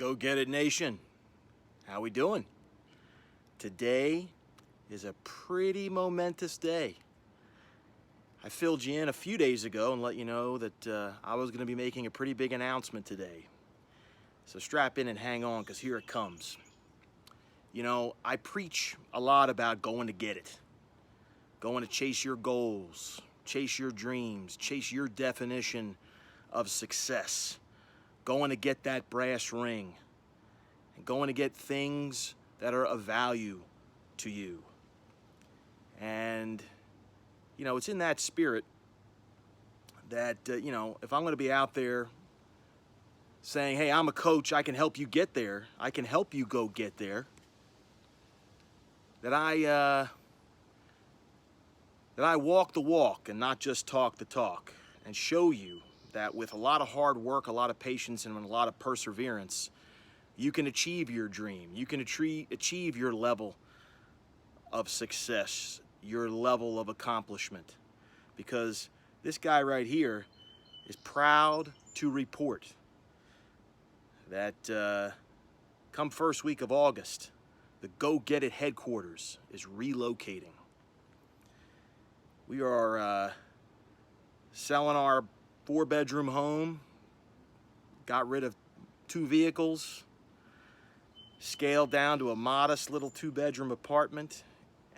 Go get it, nation. How we doing? Today is a pretty momentous day. I filled you in a few days ago and let you know that I was going to be making a pretty big announcement today. So strap in and hang on, because here it comes. You know, I preach a lot about going to get it. Going to chase your goals, chase your dreams, chase your definition of success. Going to get that brass ring. And going to get things that are of value to you. And, you know, it's in that spirit that, you know, if I'm going to be out there saying, hey, I'm a coach, I can help you get there, I can help you go get there, that I walk the walk and not just talk the talk, and show you that with a lot of hard work, a lot of patience, and a lot of perseverance, you can achieve your dream. You can achieve your level of success, your level of accomplishment. Because this guy right here is proud to report that come first week of August, the Go Get It headquarters is relocating. We are selling our 4-bedroom home, got rid of 2 vehicles, scaled down to a modest little 2-bedroom apartment,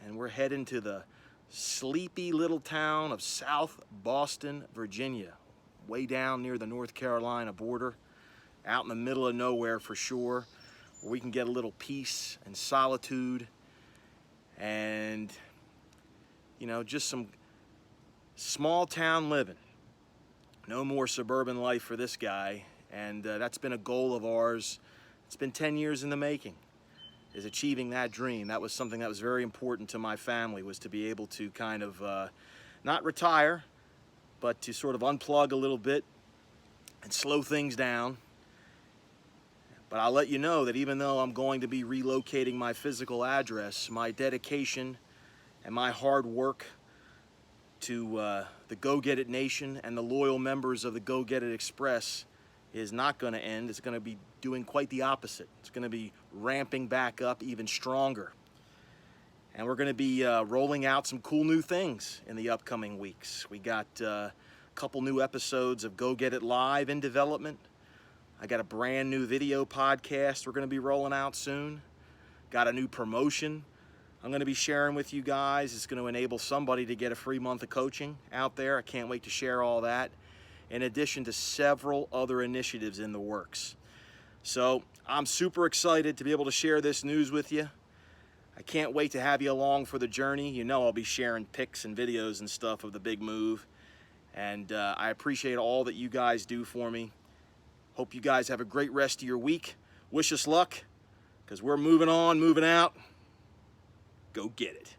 and we're heading to the sleepy little town of South Boston, Virginia, way down near the North Carolina border, out in the middle of nowhere for sure, where we can get a little peace and solitude and, you know, just some small town living. No more suburban life for this guy, and that's been a goal of ours. It's been 10 years in the making, is achieving that dream. That was something that was very important to my family, was to be able to kind of not retire, but to sort of unplug a little bit and slow things down. But I'll let you know that even though I'm going to be relocating my physical address, my dedication and my hard work to the Go Get It Nation and the loyal members of the Go Get It Express is not going to end. It's going to be doing quite the opposite. It's going to be ramping back up even stronger. And we're going to be rolling out some cool new things in the upcoming weeks. We got a couple new episodes of Go Get It Live in development. I got a brand new video podcast we're going to be rolling out soon. Got a new promotion I'm going to be sharing with you guys. It's going to enable somebody to get a free month of coaching out there. I can't wait to share all that, in addition to several other initiatives in the works. So I'm super excited to be able to share this news with you. I can't wait to have you along for the journey. You know I'll be sharing pics and videos and stuff of the big move. And I appreciate all that you guys do for me. Hope you guys have a great rest of your week. Wish us luck, because we're moving on, moving out. Go get it.